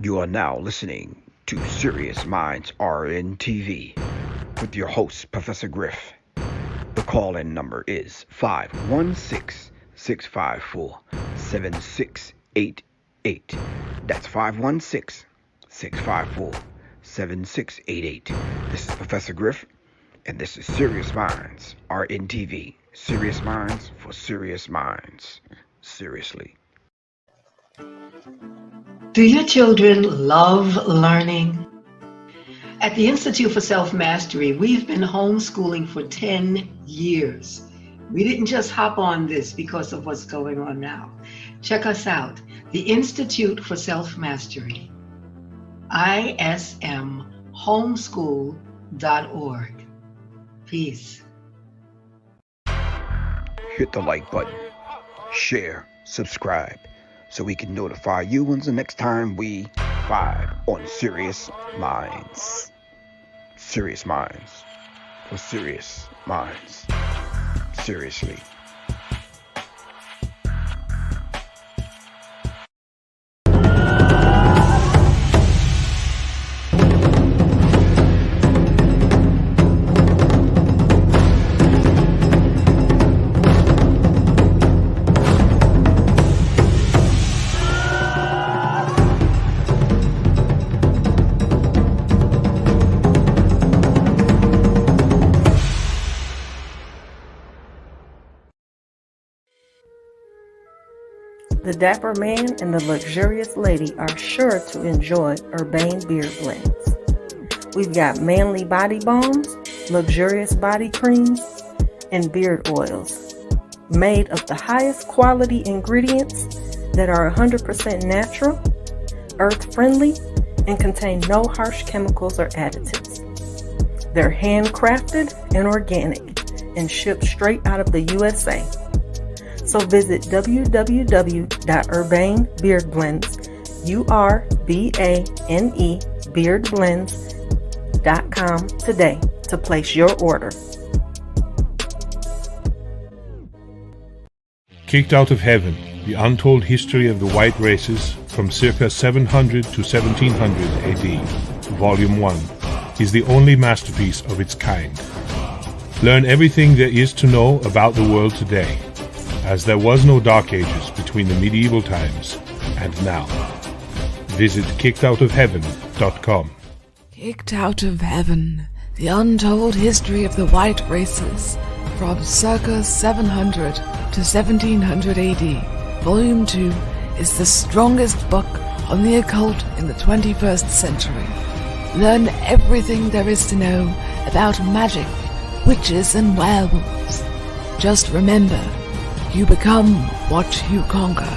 You are now listening to Serious Minds RN TV with your host, Professor Griff. The call-in number is 516-654-7688. That's 516-654-7688. This is Professor Griff, and this is Serious Minds RN TV. Serious Minds for Serious Minds. Seriously. Do your children love learning? At the Institute for Self-Mastery, we've been homeschooling for 10 years. We didn't just hop on this because of what's going on now. Check us out, the Institute for Self-Mastery, ismhomeschool.org. Peace. Hit the like button, share, subscribe, so we can notify you when's the next time we vibe on Serious Minds. Serious Minds for Serious Minds. Seriously. The dapper man and the luxurious lady are sure to enjoy Urbane Beard Blends. We've got manly body balms, luxurious body creams, and beard oils made of the highest quality ingredients that are 100% natural, earth-friendly, and contain no harsh chemicals or additives. They're handcrafted and organic and shipped straight out of the USA. So visit www.urbanebeardblends.com today to place your order. Kicked Out of Heaven, the untold history of the white races from circa 700 to 1700 AD, Volume 1, is the only masterpiece of its kind. Learn everything there is to know about the world today, as there was no Dark Ages between the medieval times and now. Visit kickedOutOfHeaven.com. Kicked Out of Heaven, the untold history of the white races from circa 700 to 1700 AD. Volume 2 is the strongest book on the occult in the 21st century. Learn everything there is to know about magic, witches, and werewolves. Just remember, you become what you conquer.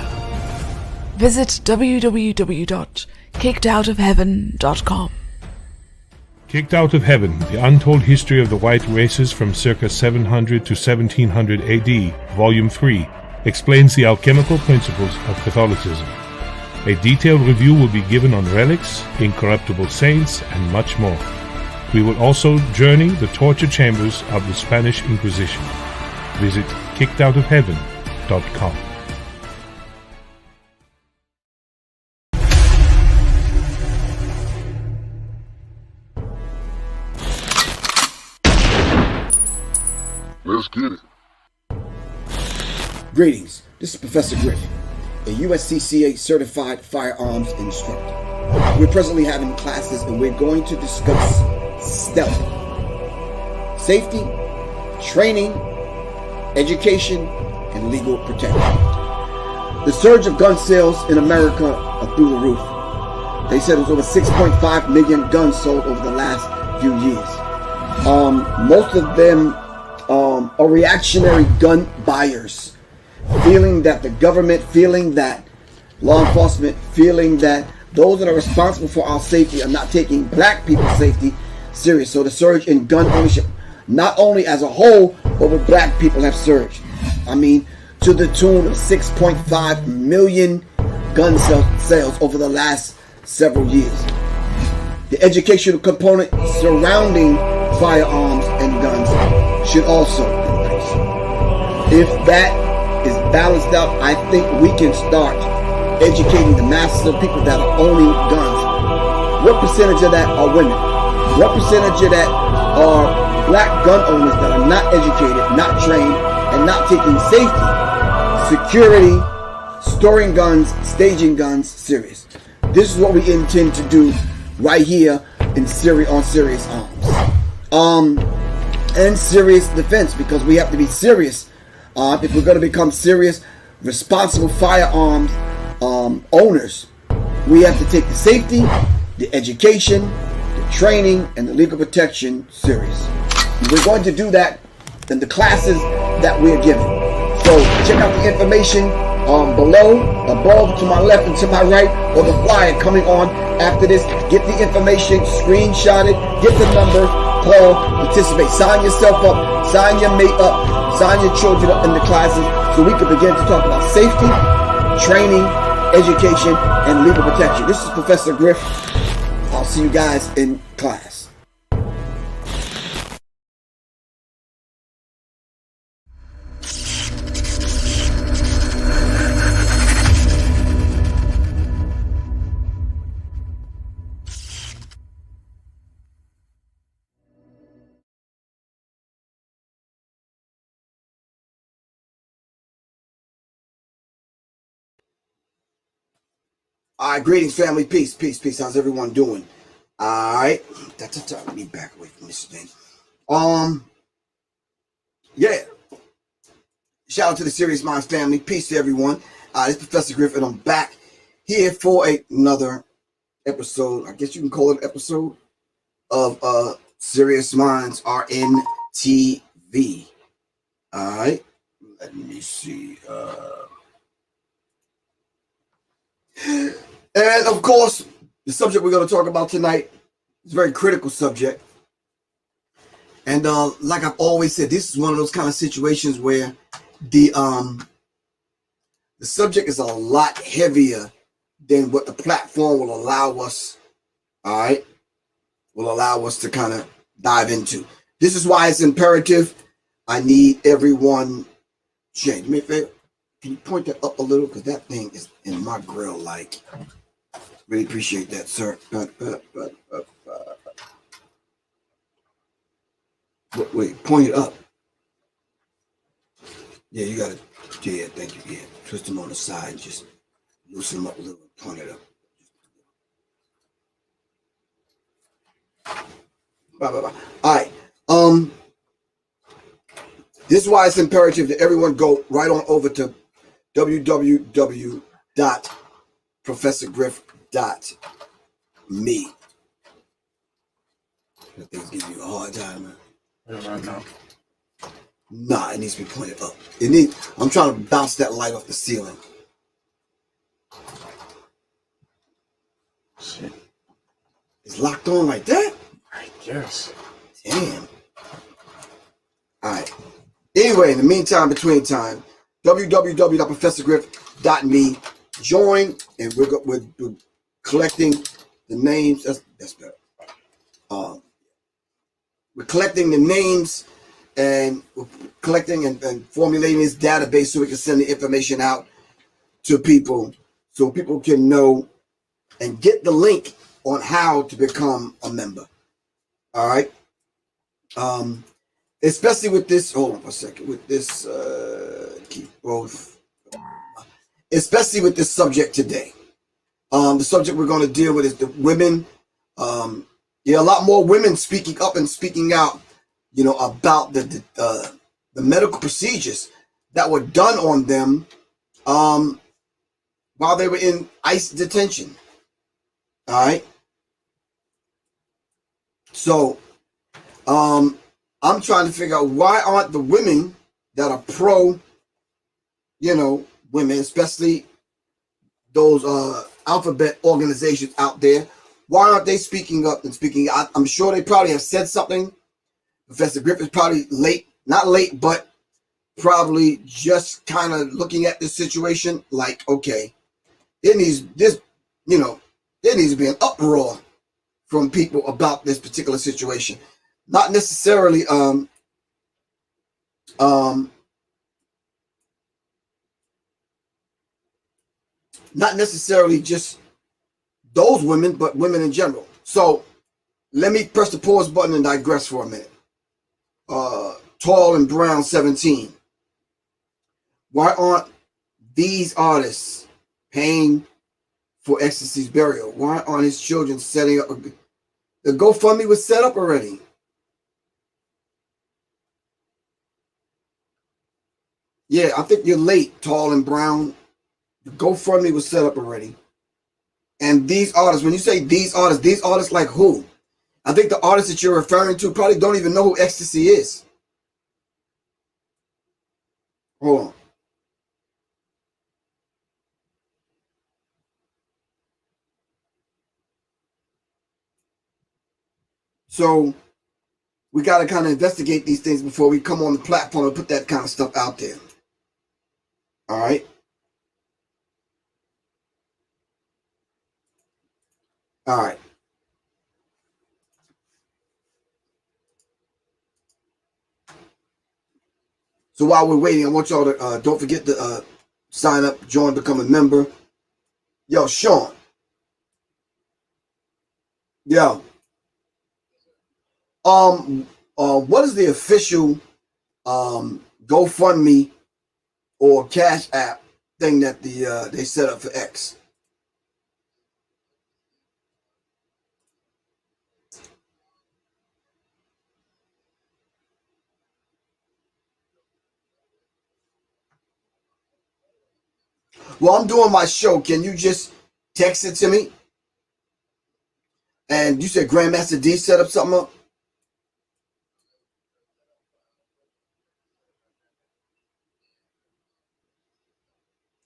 Visit www.kickedoutofheaven.com. Kicked Out of Heaven, the untold history of the white races from circa 700 to 1700 AD, Volume 3, explains the alchemical principles of Catholicism. A detailed review will be given on relics, incorruptible saints, and much more. We will also journey the torture chambers of the Spanish Inquisition. Visit kickedoutofheaven.com. Let's get it. Greetings, this is Professor Griff, a USCCA certified firearms instructor. We're presently having classes and we're going to discuss stealth, safety, training, education, and legal protection. The surge of gun sales in America are through the roof. They said it was over 6.5 million guns sold over the last few years. Most of them are reactionary gun buyers, feeling that the government, feeling that law enforcement, feeling that those that are responsible for our safety are not taking black people's safety serious. So the surge in gun ownership, not only as a whole, but with black people have surged. I mean, to the tune of 6.5 million gun sales over the last several years. The educational component surrounding firearms and guns should also increase. If that is balanced out, I think we can start educating the masses of people that are owning guns. What percentage of that are women? What percentage of that are black gun owners that are not educated, not trained, and not taking safety, security, storing guns, staging guns serious? This is what we intend to do right here in on Serious Arms. And serious defense, because we have to be serious if we're going to become serious, responsible firearms owners. We have to take the safety, the education, the training, and the legal protection serious. We're going to do that in the classes that we're given. So check out the information below, above, to my left and to my right, or the flyer coming on after this. Get the information, screenshot it, get the number, call, participate, sign yourself up, sign your mate up, sign your children up in the classes so we can begin to talk about safety, training, education, and legal protection. This is Professor Griff. I'll see you guys in class. All right, greetings, family. Peace, peace, peace. How's everyone doing? All right. Let me back away from this thing. Yeah. Shout out to the Serious Minds family. Peace to everyone. This is Professor Griffin. I'm back here for another episode. I guess you can call it an episode of Serious Minds RNTV. All right. Let me see. And of course, the subject we're going to talk about tonight is a very critical subject. And like I've always said, this is one of those kind of situations where the subject is a lot heavier than what the platform will allow us. All right, will allow us to kind of dive into. This is why it's imperative. I need everyone. Jay, do me a favor. Can you point that up a little? Because that thing is in my grill. Like, really appreciate that, sir. Wait, point it up. Yeah, you got it. Yeah, thank you. Yeah, twist them on the side. Just loosen them up a little. Point it up. Bye, bye, bye. All right. This is why it's imperative that everyone go right on over to www.professorgriff.me. That thing's giving you a hard time, man. Right now. Nah, it needs to be pointed up. I'm trying to bounce that light off the ceiling. Shit. It's locked on like that? I guess. Damn. All right. Anyway, in the meantime, between time, www.professorgriff.me. Join, and we're collecting the names. That's better. We're collecting the names, and we're collecting and formulating this database so we can send the information out to people so people can know and get the link on how to become a member. All right. Especially with this, hold on for a second, with this, keep both, especially with this subject today. The subject we're going to deal with is the women. A lot more women speaking up and speaking out, about the medical procedures that were done on them while they were in ICE detention. All right. So, I'm trying to figure out why aren't the women that are pro, women, especially those alphabet organizations out there, why aren't they speaking up and speaking out? I'm sure they probably have said something. Professor Griff is probably not late, but probably just kind of looking at this situation like, okay, there needs to be an uproar from people about this particular situation. Not necessarily Not necessarily just those women, but women in general. So let me press the pause button and digress for a minute. Tall and Brown 17. Why aren't these artists paying for Ecstasy's burial? Why aren't his children setting up? The GoFundMe was set up already. Yeah, I think you're late, Tall and Brown. The GoFundMe was set up already. And these artists, when you say these artists like who? I think the artists that you're referring to probably don't even know who Ecstasy is. Hold on. So we got to kind of investigate these things before we come on the platform and put that kind of stuff out there. All right. All right. So while we're waiting, I want y'all to don't forget to sign up, join, become a member. Yo, Sean. Yo. What is the official GoFundMe or Cash App thing that they set up for X? Well, I'm doing my show. Can you just text it to me? And you said Grandmaster D set up something up?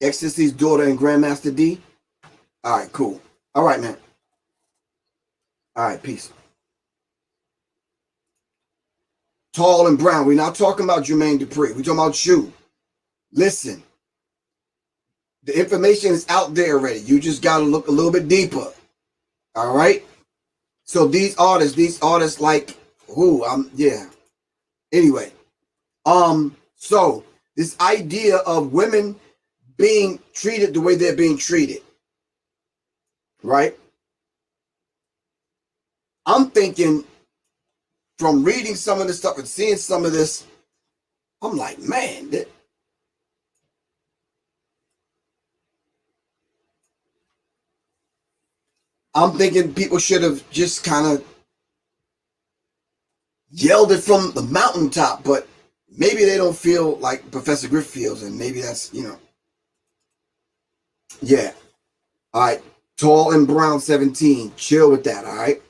Ecstasy's daughter and Grandmaster D? All right, cool. All right, man. All right, peace. Tall and Brown. We're not talking about Jermaine Dupri. We're talking about you. Listen. The information is out there already. You just got to look a little bit deeper. All right? So these artists like who? Yeah. Anyway. So this idea of women being treated the way they're being treated. Right? I'm thinking from reading some of this stuff and seeing some of this, I'm like, man, I'm thinking people should have just kind of yelled it from the mountaintop, but maybe they don't feel like Professor Griff feels, and maybe that's, yeah. All right, Tall and Brown 17, chill with that, all right?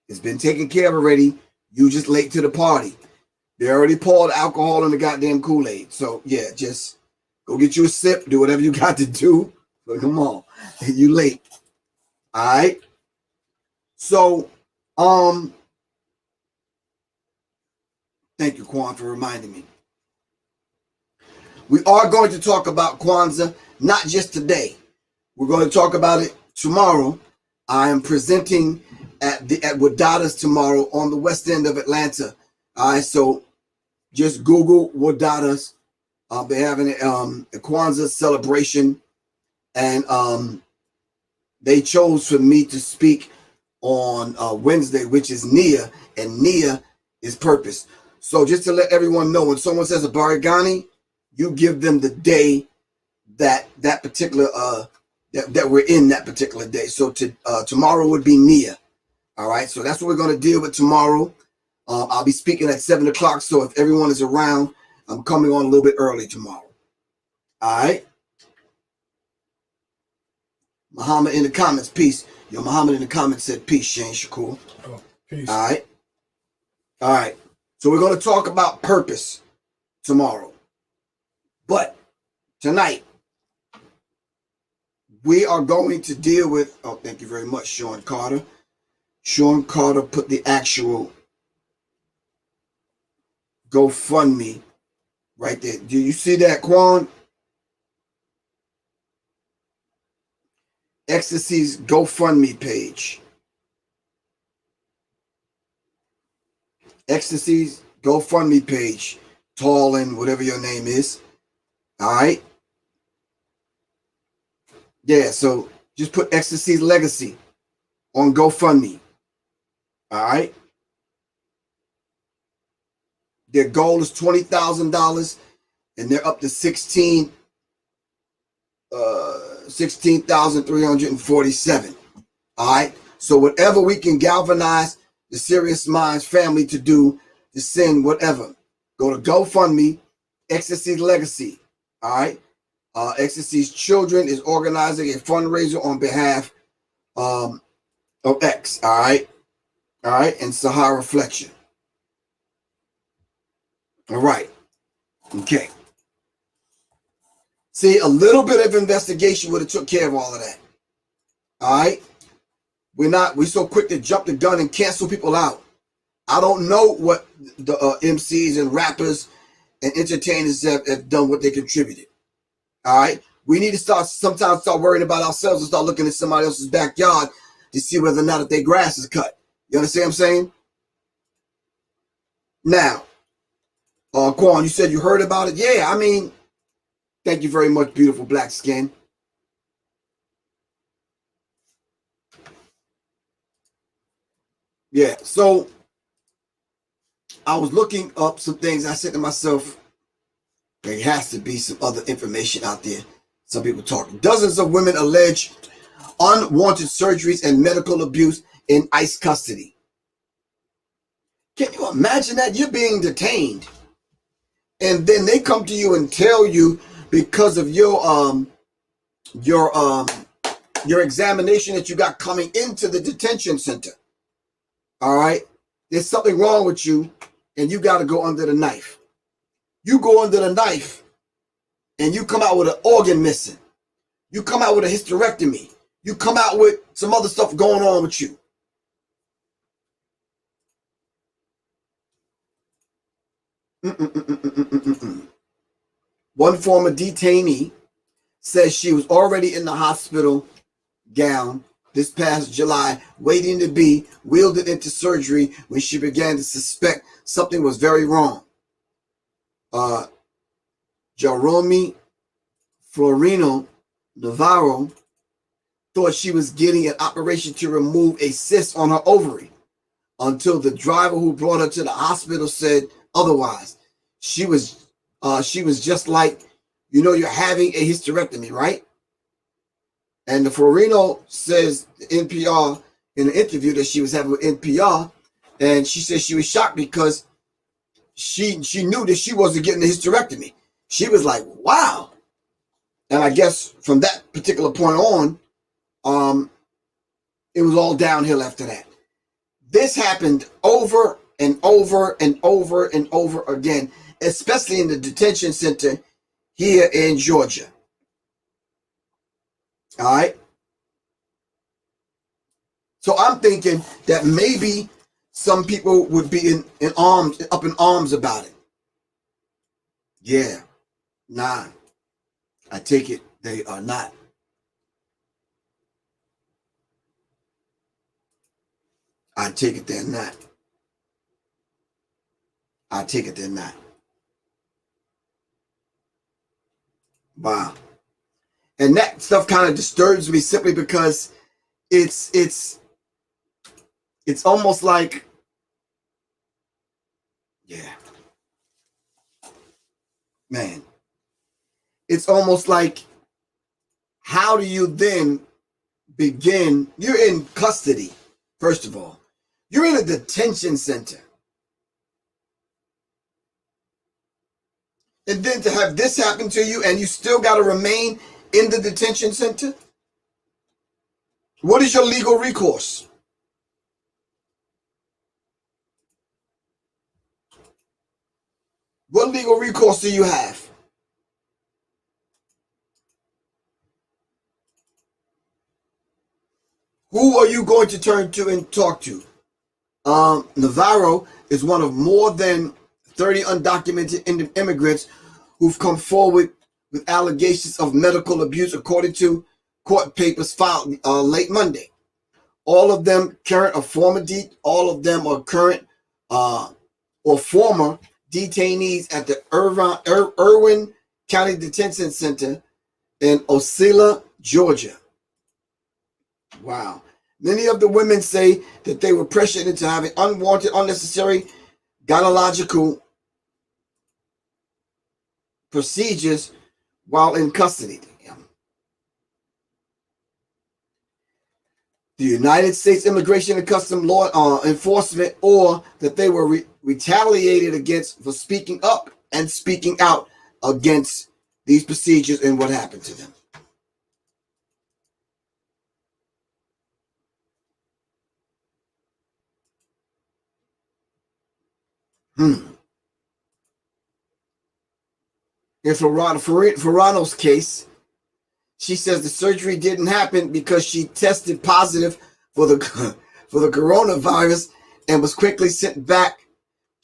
It's been taken care of already. You just late to the party. They already poured alcohol in the goddamn Kool-Aid. So, yeah, just go get you a sip, do whatever you got to do. But come on, you late. All right? So, thank you, Quan, for reminding me. We are going to talk about Kwanzaa, not just today. We're going to talk about it tomorrow. I am presenting at Wadada's tomorrow on the west end of Atlanta. All right, so just Google Wadada's. They're having a Kwanzaa celebration, and they chose for me to speak on Wednesday, which is Nia, and Nia is purpose. So just to let everyone know, when someone says a Barigani, you give them the day that particular that we're in that particular day. So tomorrow would be Nia. All right, so that's what we're going to deal with tomorrow. I'll be speaking at 7 o'clock. So if everyone is around, I'm coming on a little bit early tomorrow. All right. Muhammad in the comments, peace. Yo, Muhammad in the comments said peace, Shane Shakur. Oh, peace. All right. All right. So we're going to talk about purpose tomorrow. But tonight, we are going to deal with, oh, thank you very much, Sean Carter. Sean Carter put the actual GoFundMe right there. Do you see that, Quan? Ecstasy's GoFundMe page. Ecstasy's GoFundMe page. Tall and whatever your name is. All right. Yeah, so just put Ecstasy's Legacy on GoFundMe. All right. Their goal is $20,000, and they're up to 16,347. All right. So whatever we can galvanize the Serious Minds family to do, to send whatever, go to GoFundMe, Ecstasy's Legacy. All right. Ecstasy's Children is organizing a fundraiser on behalf of X. All right. All right. And Sahara Fletcher. All right. Okay. See, a little bit of investigation would have took care of all of that. All right. We're so quick to jump the gun and cancel people out. I don't know what the MCs and rappers and entertainers have done, what they contributed. All right. We need to sometimes start worrying about ourselves and start looking at somebody else's backyard to see whether or not if their grass is cut. You understand what I'm saying? Now, Quan, you said you heard about it. Yeah, I mean, thank you very much, beautiful black skin. Yeah, so I was looking up some things. I said to myself, there has to be some other information out there. Some people talking. Dozens of women allege unwanted surgeries and medical abuse in ICE custody. Can you imagine that? You're being detained, and then they come to you and tell you because of your examination that you got coming into the detention center. All right, there's something wrong with you, and you got to go under the knife. You go under the knife, and you come out with an organ missing. You come out with a hysterectomy. You come out with some other stuff going on with you. One former detainee says she was already in the hospital gown this past July, waiting to be wheeled into surgery when she began to suspect something was very wrong. Jerome Florino Navarro thought she was getting an operation to remove a cyst on her ovary until the driver who brought her to the hospital said otherwise. She was just like, you're having a hysterectomy, right? And the Florino says the NPR in an interview that she was having with NPR, and she said she was shocked because she knew that she wasn't getting the hysterectomy. She was like, wow. And I guess from that particular point on, it was all downhill after that. This happened over and over and over and over again, especially in the detention center here in Georgia. All right. So I'm thinking that maybe some people would be up in arms about it. Yeah. Nah. I take it they are not. I take it they're not. I take it they're not. Wow. And that stuff kind of disturbs me simply because it's almost like, yeah, man, it's almost like, how do you then begin? You're in custody, first of all. You're in a detention center. And then to have this happen to you and you still got to remain in the detention center? What is your legal recourse? What legal recourse do you have? Who are you going to turn to and talk to? Navarro is one of more than 30 undocumented immigrants who've come forward with allegations of medical abuse, according to court papers filed late Monday. All of them current or former or former detainees at the Irwin County Detention Center in Osceola, Georgia. Wow. Many of the women say that they were pressured into having unwanted, unnecessary gynecological procedures while in custody. The United States Immigration and Customs Law Enforcement, or that they were retaliated against for speaking up and speaking out against these procedures and what happened to them. In Ferrano's case, she says the surgery didn't happen because she tested positive for the coronavirus and was quickly sent back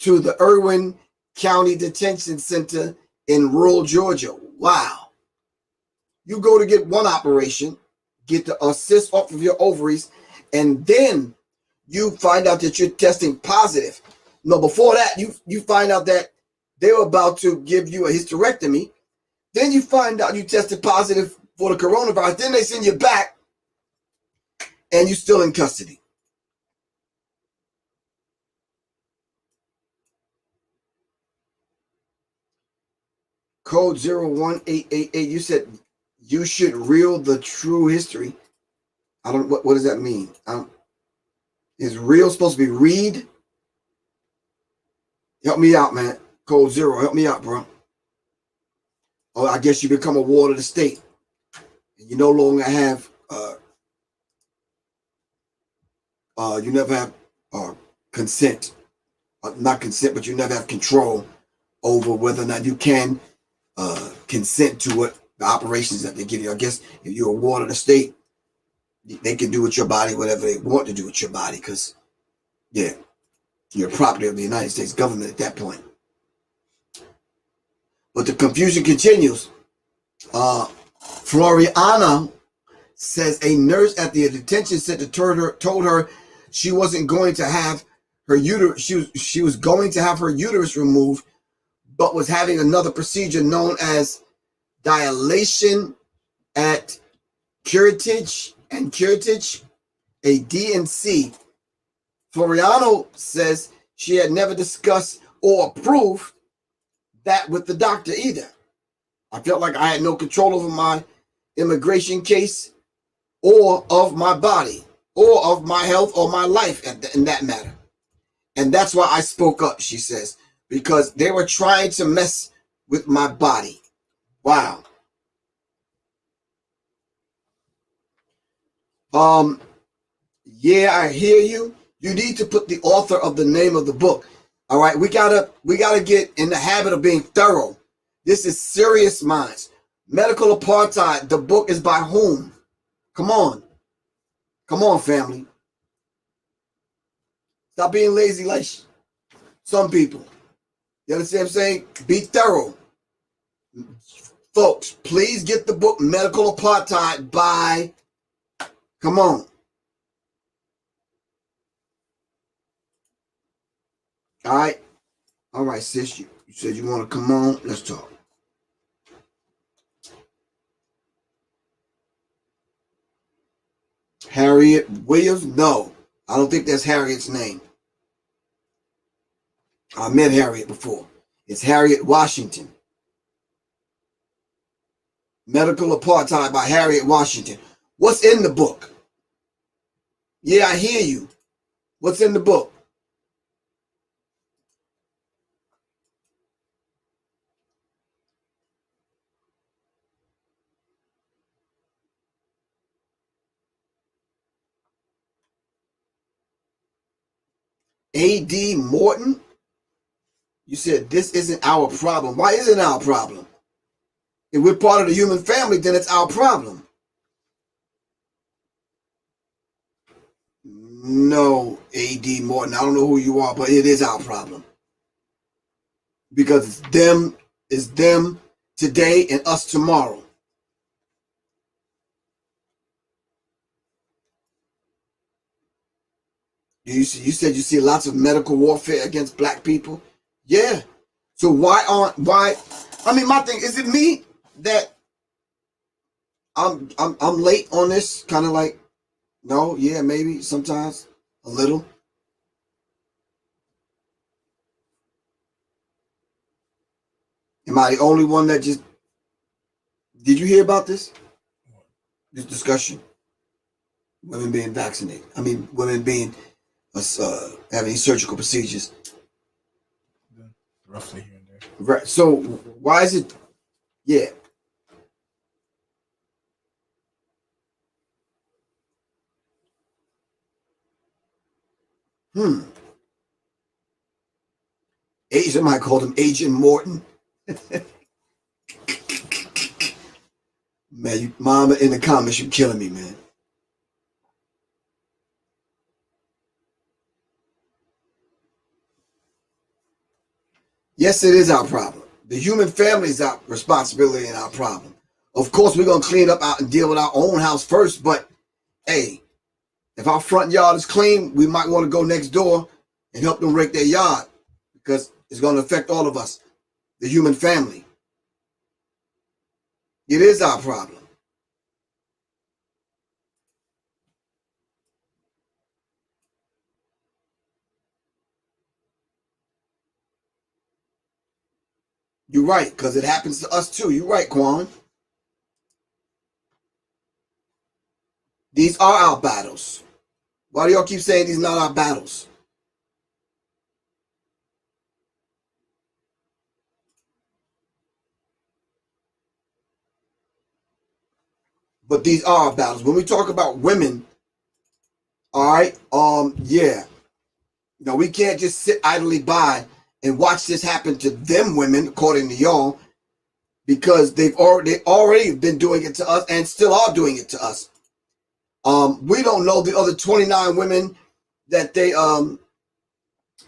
to the Irwin County Detention Center in rural Georgia. Wow. You go to get one operation, get the cyst off of your ovaries, and then you find out that you're testing positive. No, before that, you find out that they were about to give you a hysterectomy. Then you find out you tested positive for the coronavirus. Then they send you back, and you're still in custody. Code 01888. You said you should reel the true history. I don't. What does that mean? Is real supposed to be read? Help me out, man. Code 0. Help me out, bro. Oh, I guess you become a ward of the state. And you no longer have you never have consent. Not consent, but you never have control over whether or not you can consent to what the operations that they give you. I guess if you're a ward of the state, they can do with your body whatever they want to do with your body, because yeah, you're property of the United States government at that point. But the confusion continues. Floriana says a nurse at the detention center told her she wasn't going to have her uterus. She was going to have her uterus removed, but was having another procedure known as dilation at curettage, a D&C. Floriano says she had never discussed or approved that with the doctor either. I felt like I had no control over my immigration case or of my body or of my health or my life in that matter. And that's why I spoke up, she says, because they were trying to mess with my body. Wow. Yeah, I hear you. You need to put the author of the name of the book. All right, we gotta get in the habit of being thorough. This is Serious Minds. Medical Apartheid. The book is by whom? Come on, family. Stop being lazy like some people. You understand what I'm saying? Be thorough, folks. Please get the book Medical Apartheid by. Come on. All right, sis. You said you want to come on. Let's talk. Harriet Williams? No, I don't think that's Harriet's name. I met Harriet before. It's Harriet Washington. Medical Apartheid by Harriet Washington. What's in the book? Yeah, I hear you. What's in the book? A.D. Morton? You said this isn't our problem. Why isn't it our problem? If we're part of the human family, then it's our problem. No, A.D. Morton, I don't know who you are, but it is our problem. Because it's them today and us tomorrow. You said you see lots of medical warfare against black people? Yeah. So why, I mean, my thing, is it me that I'm late on this, kind of like, no, yeah, maybe sometimes a little. Am I the only one that just? Did you hear about this? This discussion, women being vaccinated. I mean, women being having surgical procedures. Roughly here and there. Right. So why is it? Yeah. Somebody called him Agent Morton. Man, you, mama in the comments, you're killing me, man. Yes, it is our problem. The human family is our responsibility and our problem. Of course, we're gonna clean up out and deal with our own house first. But hey, if our front yard is clean, we might want to go next door and help them rake their yard because it's going to affect all of us, the human family. It is our problem. You're right, because it happens to us too. You're right, Quan. These are our battles. Why do y'all keep saying these are not our battles? But these are our battles. When we talk about women, all right, yeah. You know, we can't just sit idly by and watch this happen to them women, according to y'all, because they already been doing it to us and still are doing it to us. We don't know the other 29 women that they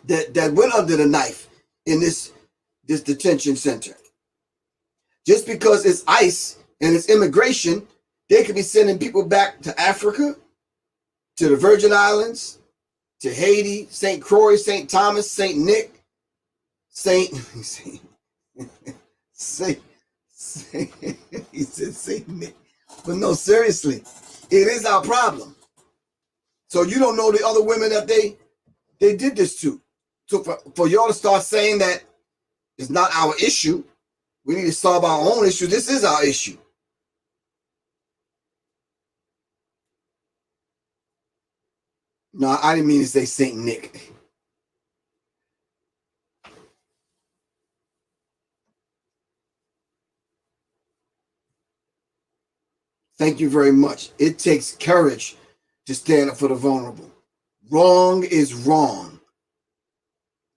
that went under the knife in this detention center. Just because it's ICE and it's immigration, they could be sending people back to Africa, to the Virgin Islands, to Haiti, St. Croix, St. Thomas, St. Nick, Saint he said St. Nick. But no, seriously, it is our problem. So you don't know the other women that they did this to. So for y'all to start saying that it's not our issue, we need to solve our own issue. This is our issue. No, I didn't mean to say St. Nick. Thank you very much. It takes courage to stand up for the vulnerable. Wrong is wrong,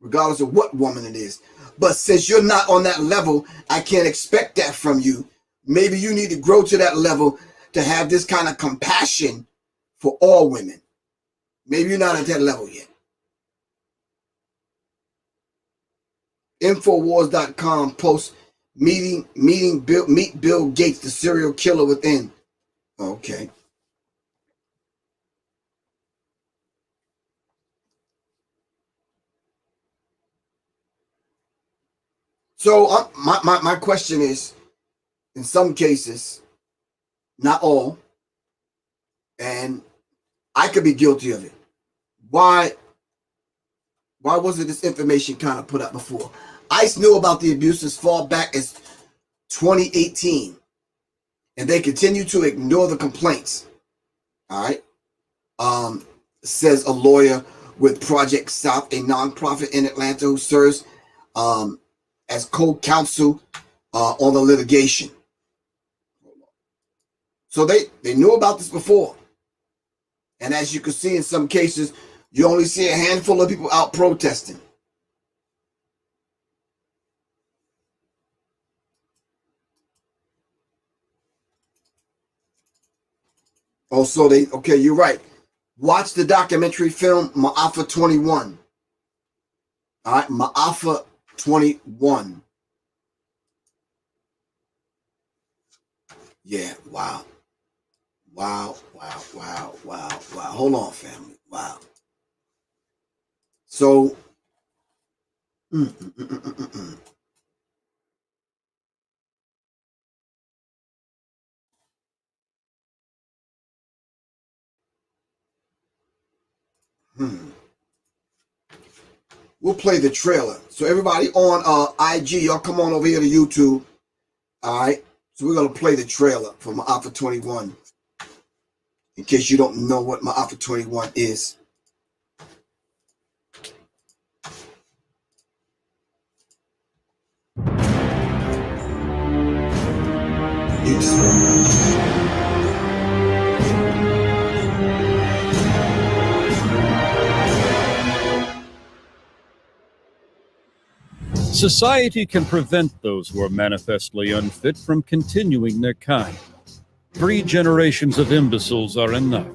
regardless of what woman it is. But since you're not on that level, I can't expect that from you. Maybe you need to grow to that level to have this kind of compassion for all women. Maybe you're not at that level yet. Infowars.com posts meet Bill Gates, the serial killer within. Okay. So my question is, in some cases, not all, and I could be guilty of it. Why wasn't this information kind of put up before? ICE knew about the abuse as far back as 2018, and they continue to ignore the complaints. All right, says a lawyer with Project South, a nonprofit in Atlanta who serves as co-counsel on the litigation. So they knew about this before. And as you can see, in some cases, you only see a handful of people out protesting. Also, okay, you're right. Watch the documentary film Ma'afa 21. All right, Ma'afa 21. Yeah, wow. Wow. Hold on, family. Wow. So, We'll play the trailer. So everybody on IG, y'all come on over here to YouTube. All right. So we're going to play the trailer for Ma'afa 21. In case you don't know what Ma'afa 21 is. Society can prevent those who are manifestly unfit from continuing their kind. 3 generations of imbeciles are enough.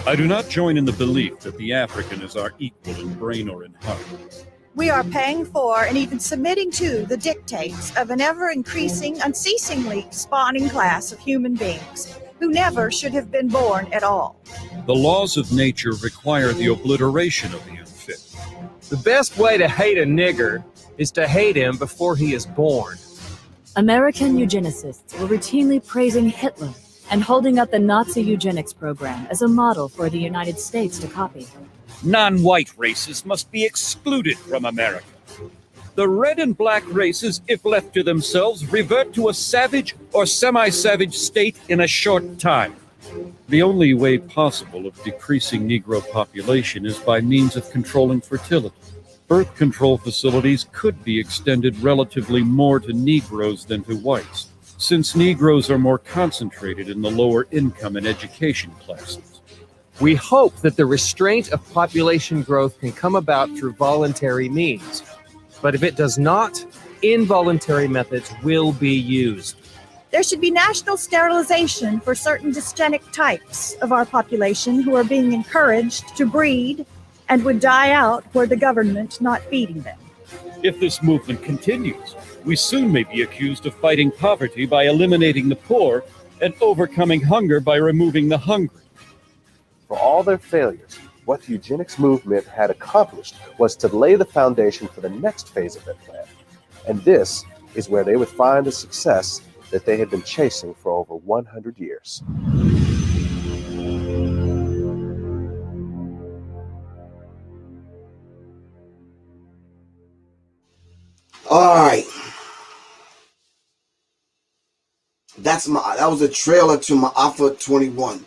I do not join in the belief that the African is our equal in brain or in heart. We are paying for and even submitting to the dictates of an ever-increasing, unceasingly spawning class of human beings who never should have been born at all. The laws of nature require the obliteration of the unfit. The best way to hate a nigger is to hate him before he is born. American eugenicists were routinely praising Hitler and holding up the Nazi eugenics program as a model for the United States to copy. Non-white races must be excluded from America. The red and black races, if left to themselves, revert to a savage or semi-savage state in a short time. The only way possible of decreasing Negro population is by means of controlling fertility. Birth control facilities could be extended relatively more to Negroes than to whites, since Negroes are more concentrated in the lower income and education classes. We hope that the restraint of population growth can come about through voluntary means. But if it does not, involuntary methods will be used. There should be national sterilization for certain dysgenic types of our population who are being encouraged to breed and would die out were the government not feeding them. If this movement continues, we soon may be accused of fighting poverty by eliminating the poor and overcoming hunger by removing the hungry. For all their failures, what the eugenics movement had accomplished was to lay the foundation for the next phase of their plan. And this is where they would find the success that they had been chasing for over 100 years. All right. That was a trailer to Ma'afa 21.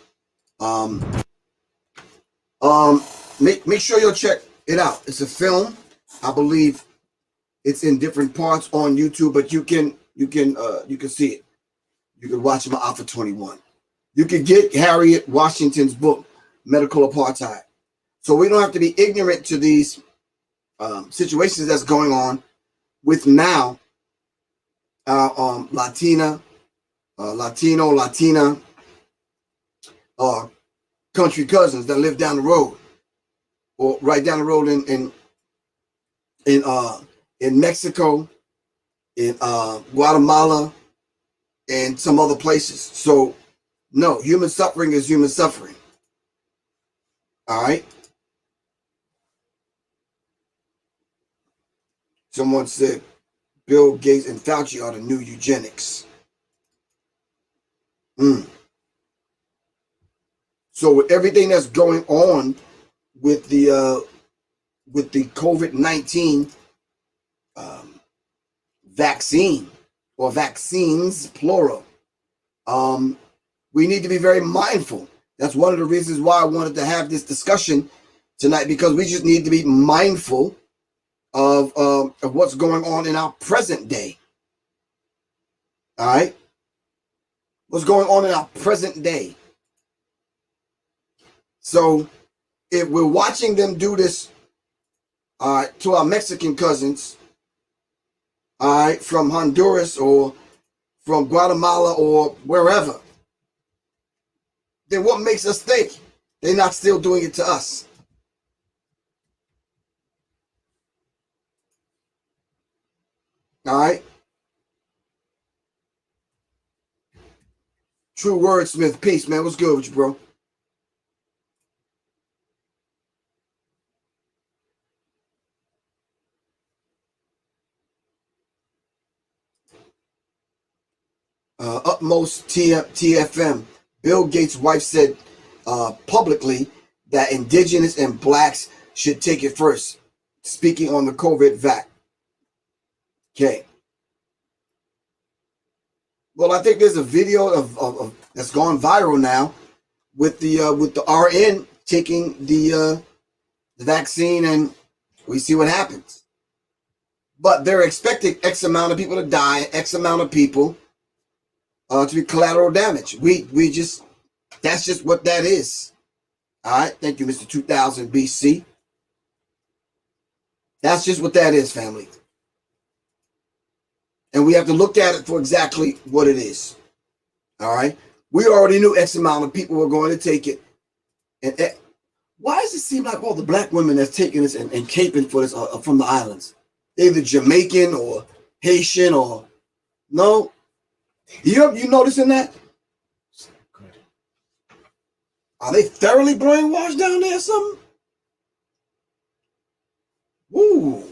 Make sure you'll check it out. It's a film. I believe it's in different parts on YouTube, but you can see it. You can watch Ma'afa 21. You can get Harriet Washington's book, Medical Apartheid. So we don't have to be ignorant to these situations that's going on with now our Latina, country cousins that live down the road, or right down the road in Mexico, in Guatemala, and some other places. So no, human suffering is human suffering. All right. Someone said Bill Gates and Fauci are the new eugenics. So with everything that's going on with the COVID-19 vaccine, or vaccines plural, we need to be very mindful. That's one of the reasons why I wanted to have this discussion tonight, because we just need to be mindful of what's going on in our present day. All right? What's going on in our present day. So if we're watching them do this to our Mexican cousins, all right, from Honduras or from Guatemala or wherever, then what makes us think they're not still doing it to us? All right. True Wordsmith, peace, man. What's good with you, bro? Utmost TFM. Bill Gates' wife said publicly that indigenous and blacks should take it first. Speaking on the COVID vac. Okay. Well, I think there's a video of that's gone viral now with the RN taking the vaccine, and we see what happens. But they're expecting X amount of people to die, X amount of people to be collateral damage. We just, that's just what that is. All right. Thank you, Mr. 2000 BC. That's just what that is, family. And we have to look at it for exactly what it is. All right. We already knew X amount of people were going to take it. And why does it seem like all the black women that's taking this and caping for this are from the islands? They're either Jamaican or Haitian or no. You noticing that? Are they thoroughly brainwashed down there or something? Ooh.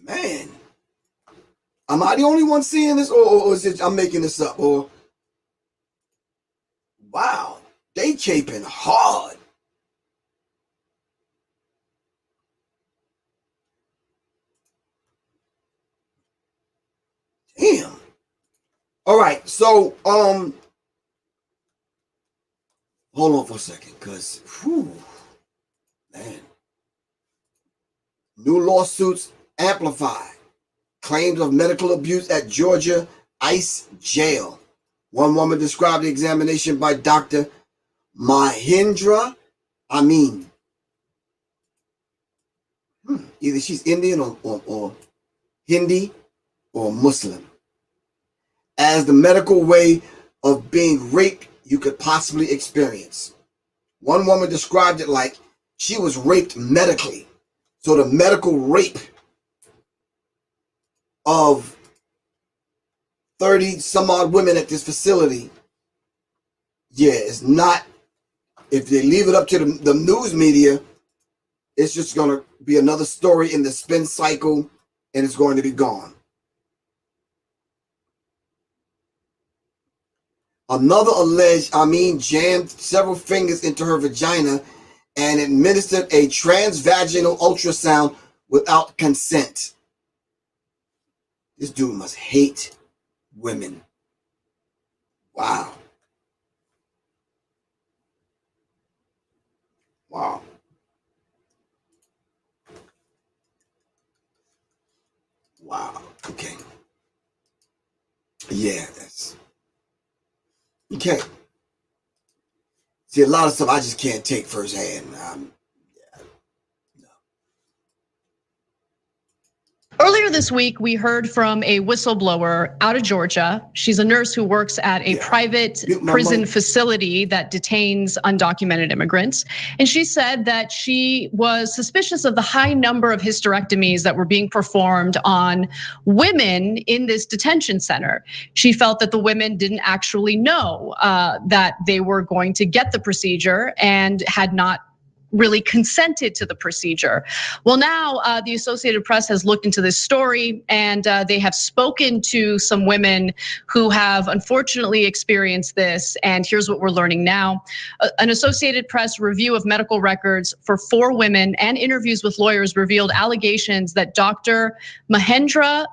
Man. Am I the only one seeing this, or is it I'm making this up? Or wow, they caping hard. Damn. All right, so hold on for a second, cause man, new lawsuits amplify claims of medical abuse at Georgia ICE jail. One woman described the examination by Dr. Mahindra Amin. Either she's Indian or Hindi or Muslim, as the medical way of being raped you could possibly experience. One woman described it like she was raped medically. So the medical rape of 30 some odd women at this facility, yeah, it's not, if they leave it up to the news media, it's just going to be another story in the spin cycle and it's going to be gone. Another alleged Amin jammed several fingers into her vagina and administered a transvaginal ultrasound without consent. This dude must hate women. Wow. Wow. Wow. Okay. Yeah, that's okay. See, a lot of stuff I just can't take firsthand. Earlier this week, we heard from a whistleblower out of Georgia. She's a nurse who works at a private prison facility that detains undocumented immigrants. And she said that she was suspicious of the high number of hysterectomies that were being performed on women in this detention center. She felt that the women didn't actually know that they were going to get the procedure and had not really consented to the procedure. Well, now the Associated Press has looked into this story, and they have spoken to some women who have unfortunately experienced this. And here's what we're learning now. An Associated Press review of medical records for 4 women and interviews with lawyers revealed allegations that Dr. Mahendra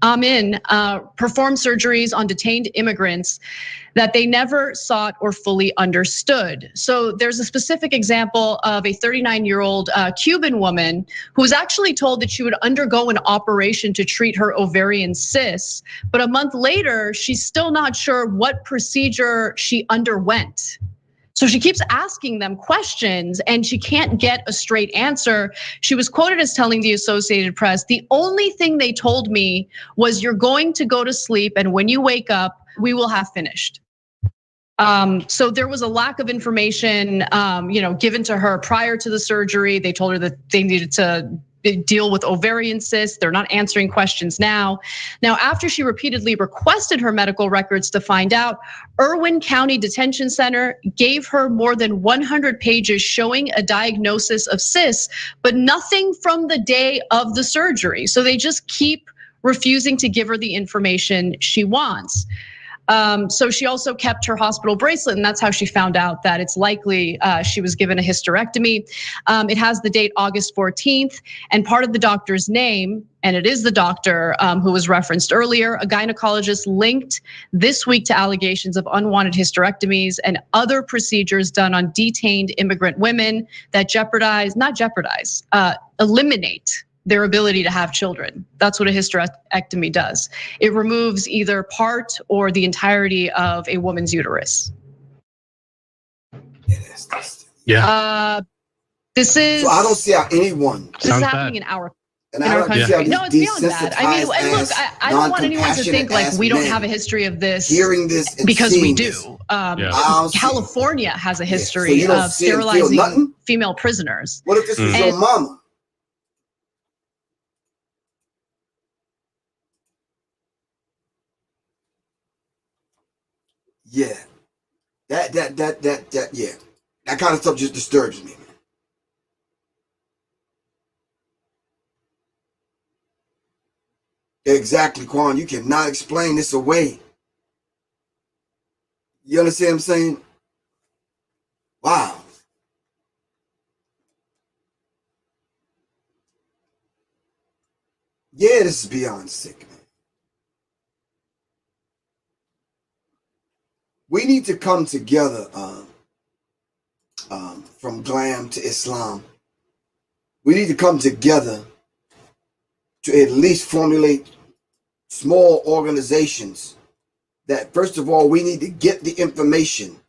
Amin performed surgeries on detained immigrants that they never sought or fully understood. So there's a specific example of a 39-year-old Cuban woman who was actually told that she would undergo an operation to treat her ovarian cysts, but a month later, she's still not sure what procedure she underwent. So she keeps asking them questions and she can't get a straight answer. She was quoted as telling the Associated Press, "The only thing they told me was you're going to go to sleep and when you wake up, we will have finished." So there was a lack of information, given to her prior to the surgery. They told her that they needed to deal with ovarian cysts. They're not answering questions now. Now, after she repeatedly requested her medical records to find out, Irwin County Detention Center gave her more than 100 pages showing a diagnosis of cysts, but nothing from the day of the surgery. So they just keep refusing to give her the information she wants. So she also kept her hospital bracelet, and that's how she found out that it's likely she was given a hysterectomy. It has the date August 14th, and part of the doctor's name, and it is the doctor who was referenced earlier, a gynecologist linked this week to allegations of unwanted hysterectomies and other procedures done on detained immigrant women that eliminate their ability to have children. That's what a hysterectomy does. It removes either part or the entirety of a woman's uterus. Yeah. This is. So I don't see how anyone. This is happening in our And in I our don't country. see how No, it's beyond that. I mean, and look, desensitized I don't want anyone to non-compassionate think like ass we don't men have a history of this hearing this and because we seeing do. this. I don't see it. California has a So history you don't of see and feel sterilizing nothing? female prisoners. What if this was your mama? Yeah. That, yeah. That kind of stuff just disturbs me. Exactly, Quan. You cannot explain this away. You understand what I'm saying? Wow. Yeah, this is beyond sick, man. We need to come together from glam to Islam. We need to come together to at least formulate small organizations that, first of all, we need to get the information,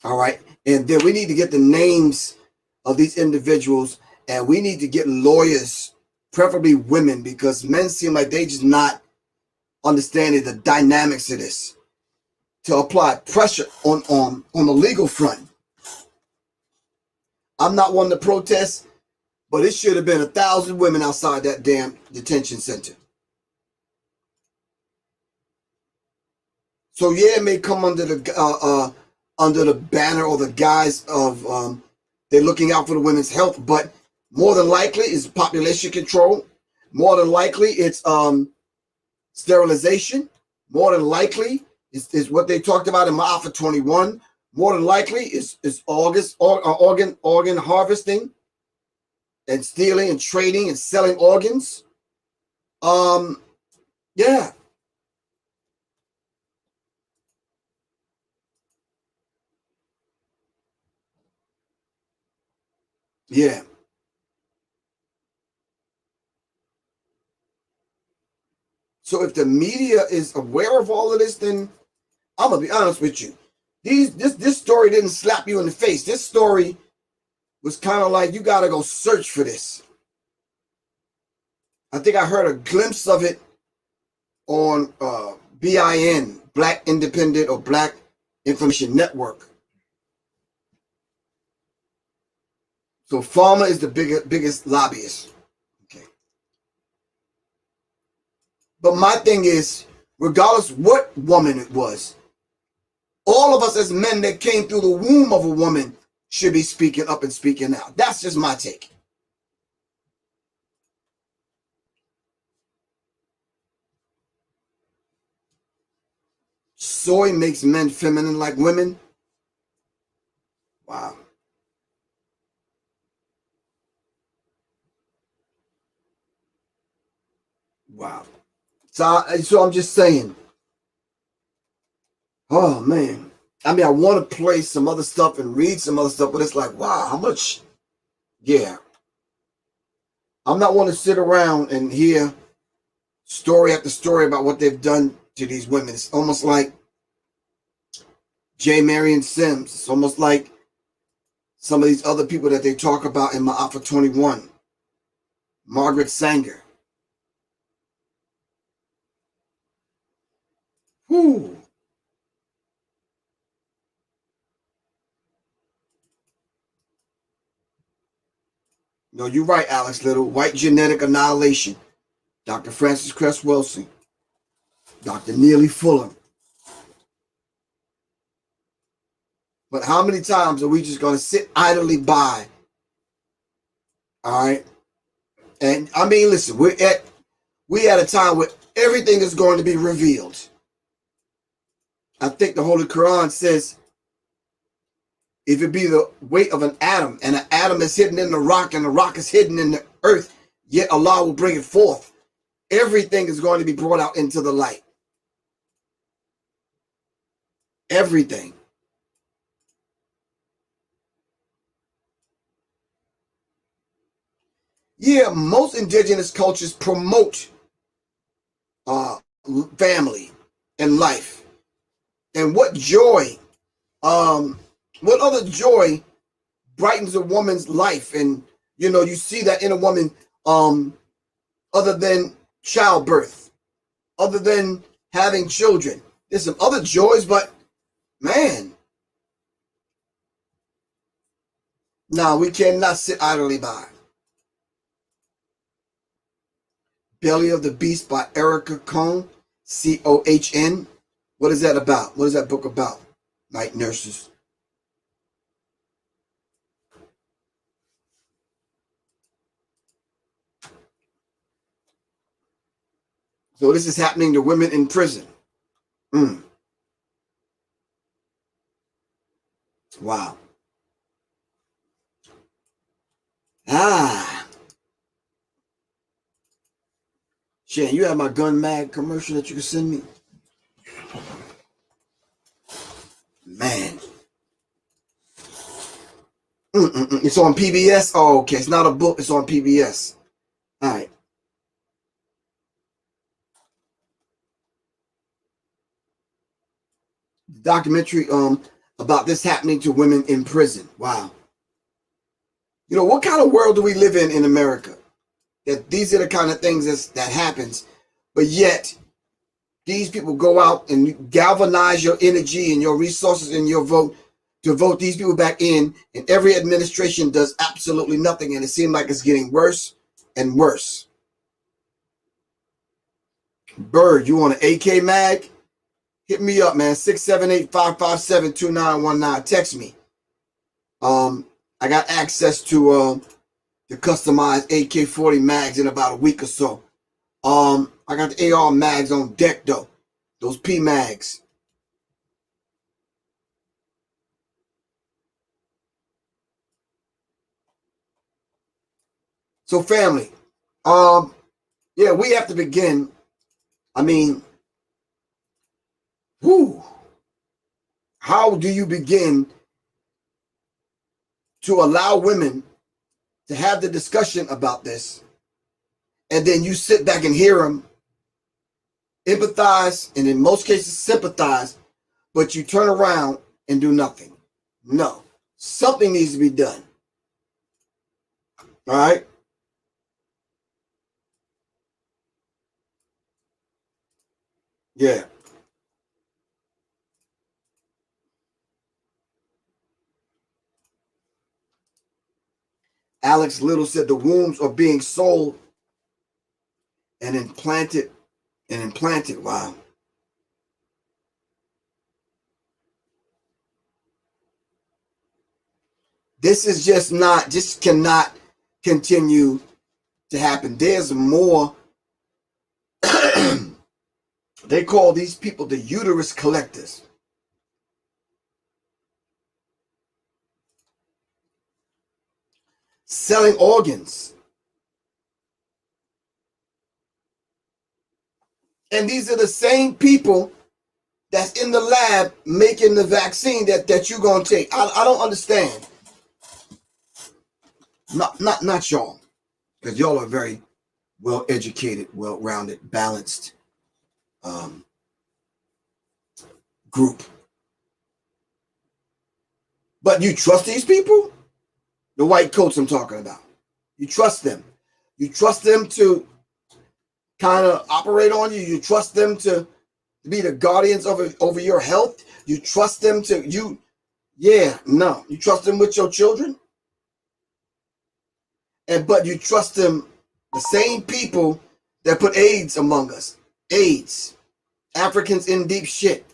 all right? And then we need to get the names of these individuals, and we need to get lawyers, preferably women, because men seem like they just not understanding the dynamics of this, to apply pressure on the legal front. I'm not one to protest, but it should have been 1,000 women outside that damn detention center. So yeah, it may come under the banner or the guise of they're looking out for the women's health, but more than likely it's population control. More than likely it's sterilization. More than likely is what they talked about in Ma'afa 21. More than likely is organ harvesting and stealing and trading and selling organs. Yeah. Yeah. So if the media is aware of all of this, then I'm gonna be honest with you. This story didn't slap you in the face. This story was kind of like you gotta go search for this. I think I heard a glimpse of it on BIN, Black Independent or Black Information Network. So pharma is the biggest lobbyist. Okay. But my thing is, regardless what woman it was, all of us as men that came through the womb of a woman should be speaking up and speaking out. That's just my take. Soy makes men feminine like women. Wow. Wow. So I'm just saying. Oh, man. I mean, I want to play some other stuff and read some other stuff, but it's like, wow, how much? Yeah. I'm not one to sit around and hear story after story about what they've done to these women. It's almost like J. Marion Sims. It's almost like some of these other people that they talk about in Ma'afa 21. Margaret Sanger. Whew. No, you're right, Alex Little. White genetic annihilation. Dr. Francis Cress Wilson. Dr. Neely Fuller. But how many times are we just going to sit idly by? All right. And I mean, listen, We at a time where everything is going to be revealed. I think the Holy Quran says, if it be the weight of an atom, and an atom is hidden in the rock, and the rock is hidden in the earth, yet Allah will bring it forth. Everything is going to be brought out into the light. Everything. Yeah, most indigenous cultures promote family and life. And what joy, what other joy brightens a woman's life? And, you know, you see that in a woman, other than childbirth, other than having children. There's some other joys, but man, no, we cannot sit idly by. Belly of the Beast by Erica Cohn, C-O-H-N. What is that about? What is that book about? Night nurses. So this is happening to women in prison. Wow. Shan, you have my gun mag commercial that you can send me? Man. It's on PBS? Oh, okay. It's not a book. It's on PBS. All right. Documentary about this happening to women in prison. Wow. You know, what kind of world do we live in America? That these are the kind of things that happens, but yet these people go out and galvanize your energy and your resources and your vote to vote these people back in, and every administration does absolutely nothing, and it seems like it's getting worse and worse. Bird, you want an AK mag? Hit me up, man. 678-557-2919. Text me. I got access to the customized AK-40 mags in about a week or so. I got the AR mags on deck though. Those P mags. So family, yeah, we have to begin. I mean, how do you begin to allow women to have the discussion about this, and then you sit back and hear them empathize, and in most cases sympathize, but you turn around and do nothing? No, something needs to be done. All right. Yeah. Alex Little said the wombs are being sold and implanted. Wow. This is just cannot continue to happen. There's more. They call these people the uterus collectors. Selling organs. And these are the same people that's in the lab making the vaccine that you're going to take. I don't understand. Not y'all, because y'all are very well educated, well rounded, balanced group. But you trust these people? The white coats I'm talking about. You trust them. You trust them to kind of operate on you. You trust them to be the guardians over your health. You trust them to you. Yeah, no. You trust them with your children. But you trust them, the same people that put AIDS among us. AIDS. Africans in deep shit.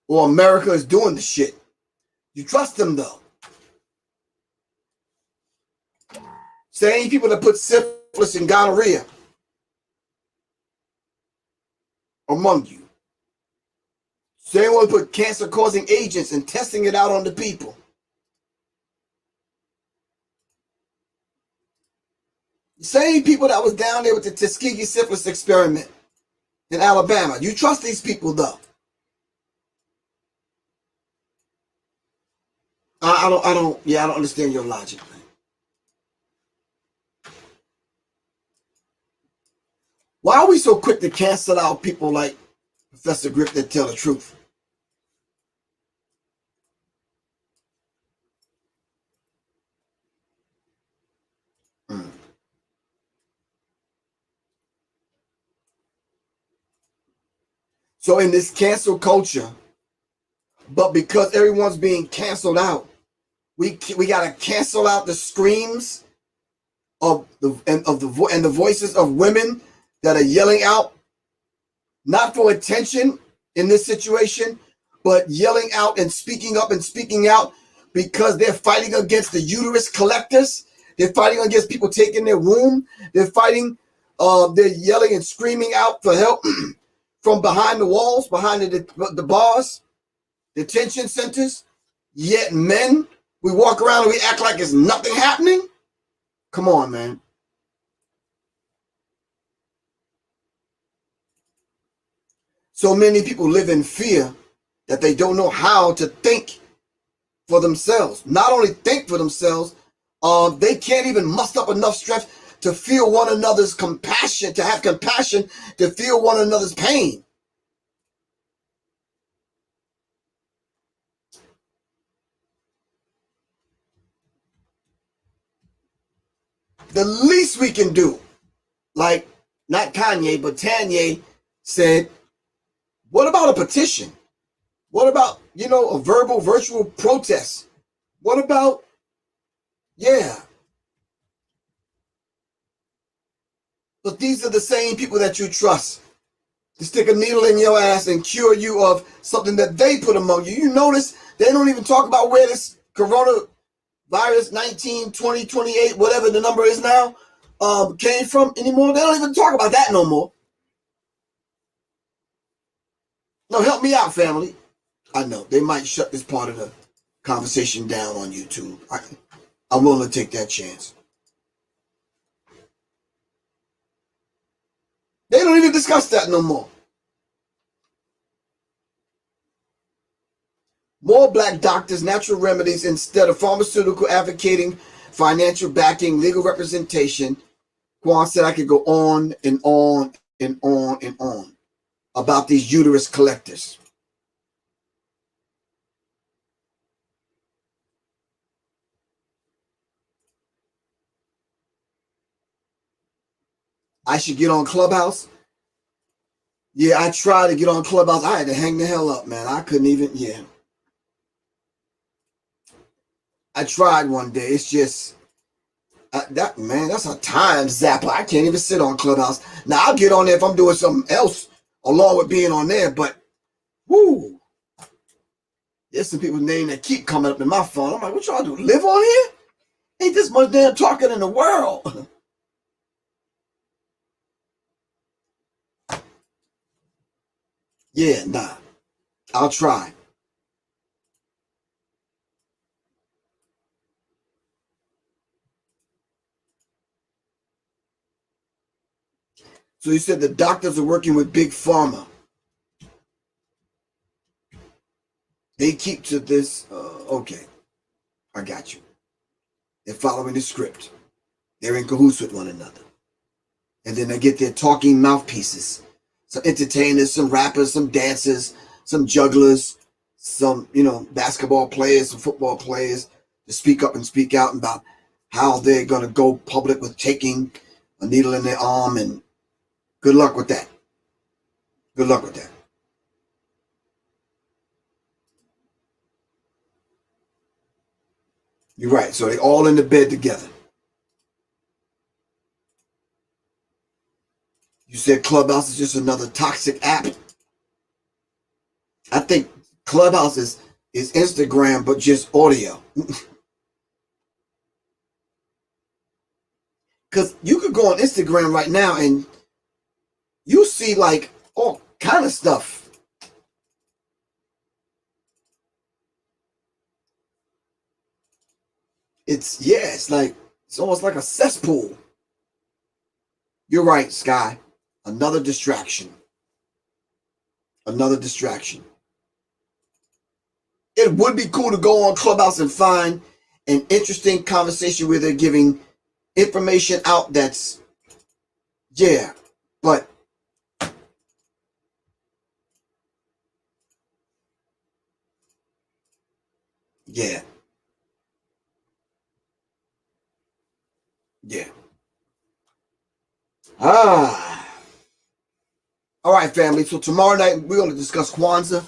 Or America is doing the shit. You trust them though. Same people that put syphilis and gonorrhea among you. So they want to put cancer-causing agents and testing it out on the people. The same people that was down there with the Tuskegee syphilis experiment in Alabama. You trust these people, though? I don't understand your logic, man. Why are we so quick to cancel out people like Professor Griff that tell the truth? So in this cancel culture, but because everyone's being canceled out, we gotta cancel out the screams of the voices of women that are yelling out, not for attention in this situation, but yelling out and speaking up and speaking out because they're fighting against the uterus collectors. They're fighting against people taking their womb. They're fighting. They're yelling and screaming out for help from behind the walls, behind the bars, detention centers. Yet men, we walk around and we act like there's nothing happening. Come on, man. So many people live in fear that they don't know how to think for themselves. Not only think for themselves, they can't even muster up enough strength to feel one another's compassion, to have compassion, to feel one another's pain. The least we can do, like not Kanye, but Tanya said, what about a petition? What about, a verbal, virtual protest? What about, But these are the same people that you trust to stick a needle in your ass and cure you of something that they put among you. You notice they don't even talk about where this coronavirus 19, 20, 28, whatever the number is now, came from anymore. They don't even talk about that no more. No, help me out, family. I know they might shut this part of the conversation down on YouTube. I'm willing to take that chance. They don't even discuss that no more. More black doctors, natural remedies instead of pharmaceutical advocating, financial backing, legal representation. Quan said I could go on and on and on and on about these uterus collectors. I should get on Clubhouse. Yeah, I tried to get on Clubhouse. I had to hang the hell up, man. I couldn't even, I tried one day. It's just, that's a time zapper. I can't even sit on Clubhouse. Now, I'll get on there if I'm doing something else along with being on there, but, whoo. There's some people's name that keep coming up in my phone. I'm like, what y'all do? Live on here? Ain't this much damn talking in the world. Yeah, nah. I'll try. So you said the doctors are working with Big Pharma. They keep to this. Okay. I got you. They're following the script. They're in cahoots with one another. And then they get their talking mouthpieces. Some entertainers, some rappers, some dancers, some jugglers, some, basketball players, some football players to speak up and speak out about how they're going to go public with taking a needle in their arm, and good luck with that. Good luck with that. You're right. So they all in the bed together. You said Clubhouse is just another toxic app. I think Clubhouse is Instagram, but just audio. Because you could go on Instagram right now and you see like all kind of stuff. It's like, it's almost like a cesspool. You're right, Sky. Another distraction. Another distraction. It would be cool to go on Clubhouse and find an interesting conversation where they're giving information out that's, yeah, but yeah. Yeah. All right, family. So tomorrow night we're going to discuss Kwanzaa.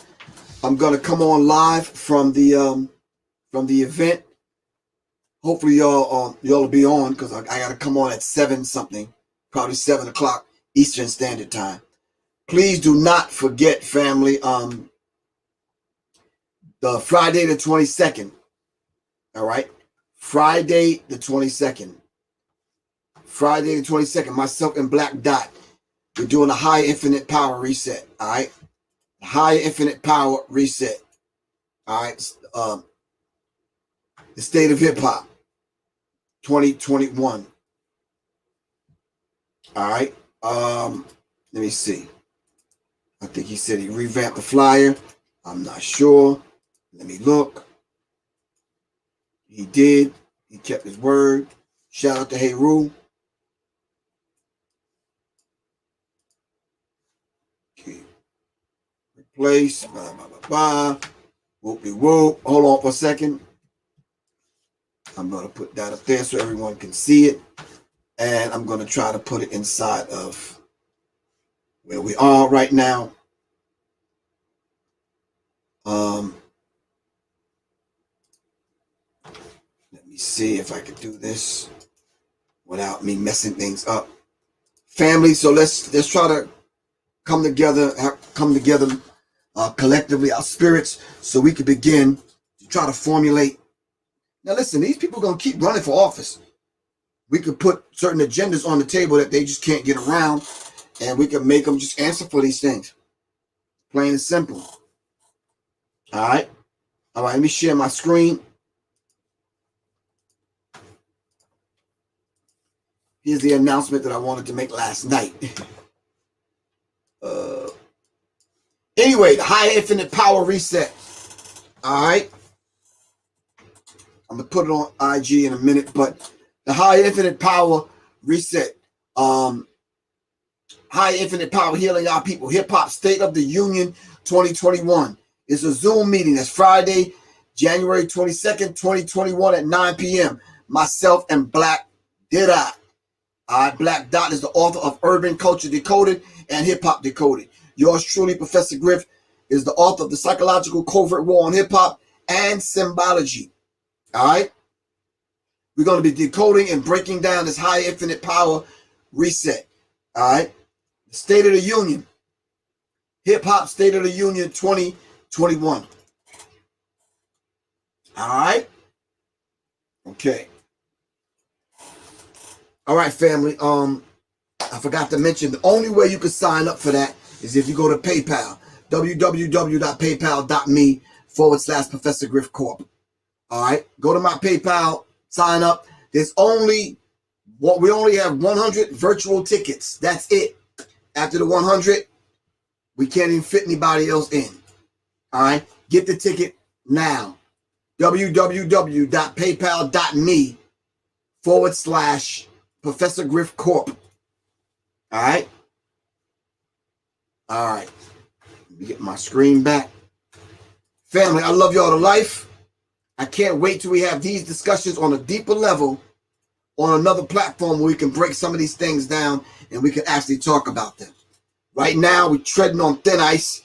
I'm going to come on live from the event. Hopefully y'all will be on, because I got to come on at 7 something, probably 7 o'clock Eastern Standard Time. Please do not forget, family, the Friday the 22nd. All right, Friday the 22nd. Friday the 22nd. Myself and Black Dot. We're doing a high infinite power reset. All right, high infinite power reset. All right, the state of hip hop 2021. All right. Let me see. I think he said he revamped the flyer. I'm not sure. Let me look. He did. He kept his word. Shout out to Hey Roo. Okay. Replace. Blah, blah, blah, blah. Whoopie whoop. Hold on for a second. I'm going to put that up there so everyone can see it. And I'm going to try to put it inside of where we are right now. Let me see if I can do this without me messing things up. Family, so let's try to come together collectively, our spirits, so we can begin to try to formulate. Now listen, these people are going to keep running for office. We could put certain agendas on the table that they just can't get around, and we can make them just answer for these things. Plain and simple. All right, let me share my screen. Here's the announcement that I wanted to make last night. Anyway, the high infinite power reset. All right. I'm going to put it on IG in a minute, but the high infinite power reset. High infinite power healing our people. Hip Hop State of the Union 2021. It's a Zoom meeting. That's Friday, January 22nd, 2021 at 9 p.m. Myself and Black Dot. Black Dot is the author of Urban Culture Decoded and Hip Hop Decoded. Yours truly, Professor Griff, is the author of The Psychological Covert War on Hip Hop and Symbology. All right? We're going to be decoding and breaking down this high infinite power reset. All right? The State of the Union. Hip Hop State of the Union 2021. All right? Okay. All right, family. I forgot to mention, the only way you can sign up for that is if you go to PayPal, www.paypal.me/Professor Griff Corp. All right, go to my PayPal, sign up. We only have 100 virtual tickets. That's it. After the 100, we can't even fit anybody else in. All right, get the ticket now. www.paypal.me/Professor Griff Corp. All right. All right. Let me get my screen back. Family, I love y'all to life. I can't wait till we have these discussions on a deeper level on another platform where we can break some of these things down and we can actually talk about them. Right now, we're treading on thin ice,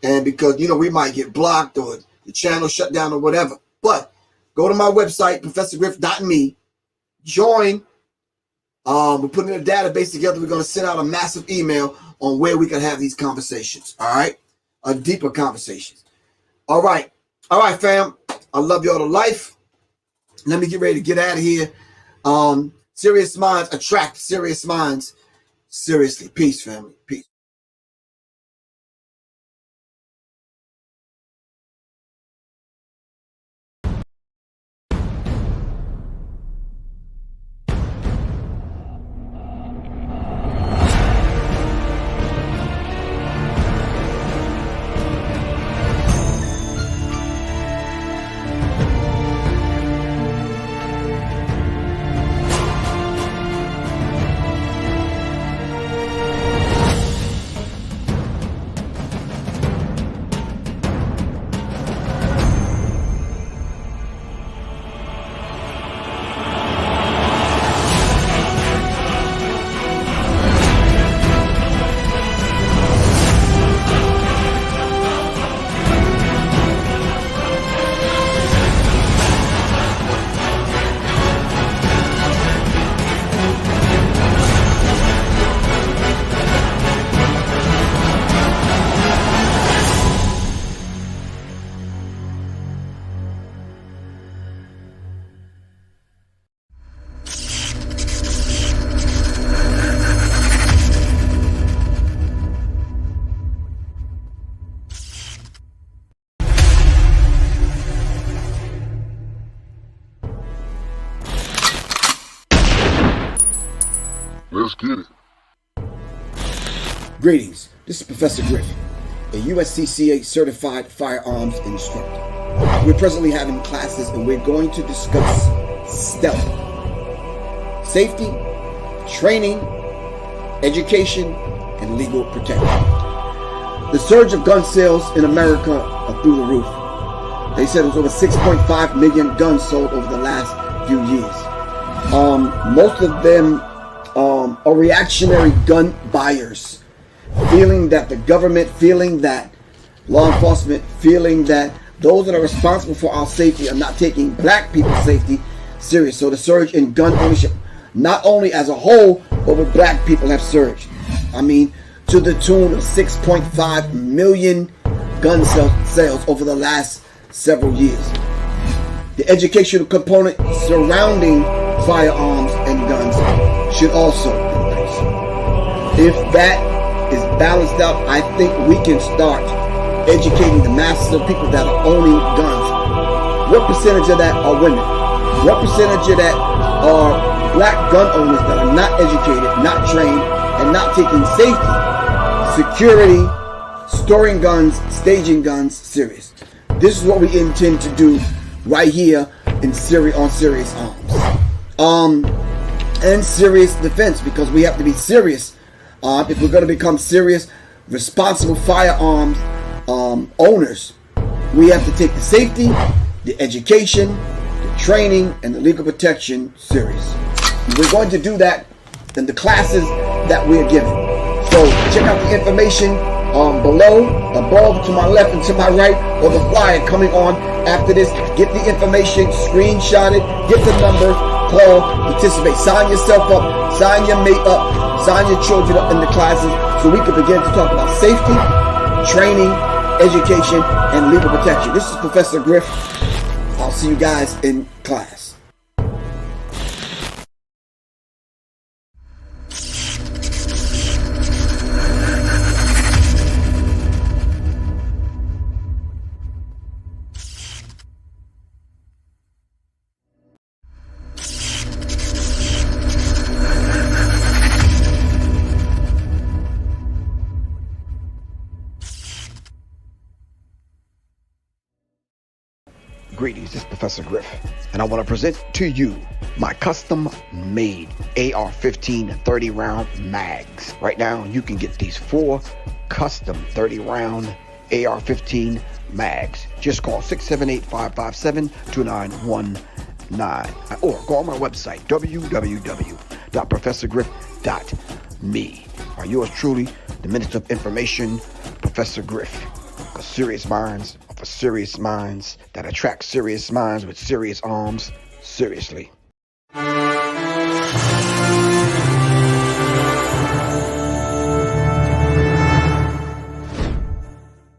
and because, we might get blocked or the channel shut down or whatever. But go to my website, professorgriff.me, join. We're putting a database together. We're going to send out a massive email on where we can have these conversations. All right. Deeper conversations. All right. All right, fam. I love y'all to life. Let me get ready to get out of here. Serious minds attract serious minds. Seriously. Peace, family. Peace. get it. Greetings, this is Professor Griffin, a USCCA certified firearms instructor. We're presently having classes and we're going to discuss stealth, safety, training, education, and legal protection. The surge of gun sales in America are through the roof. They said it was over 6.5 million guns sold over the last few years. Most of them are reactionary gun buyers, feeling that the government, feeling that law enforcement, feeling that those that are responsible for our safety are not taking black people's safety serious. So the surge in gun ownership, not only as a whole, but with black people have surged. I mean, to the tune of 6.5 million gun sales over the last several years. The educational component surrounding firearms and guns should also increase. If that is balanced out, I think we can start educating the masses of people that are owning guns. What percentage of that are women? What percentage of that are black gun owners that are not educated, not trained, and not taking safety, security, storing guns, staging guns serious? This is what we intend to do right here in on Serious Arms. And serious defense, because we have to be serious. If we're going to become serious, responsible firearms owners, we have to take the safety, the education, the training, and the legal protection serious. We're going to do that in the classes that we're given. So check out the information below, above, to my left and to my right, or the flyer coming on after this. Get the information, screenshot it, get the number, call, participate, sign yourself up, sign your mate up, sign your children up in the classes so we can begin to talk about safety, training, education, and legal protection. This is Professor Griff. I'll see you guys in class. Greetings, this is Professor Griff, and I want to present to you my custom-made AR-15 30-round mags. Right now, you can get these 4 custom 30-round AR-15 mags. Just call 678-557-2919 or go on my website, www.professorgriff.me. Or yours truly, the Minister of Information, Professor Griff. Because serious minds are for serious minds that attract serious minds with serious arms. Seriously.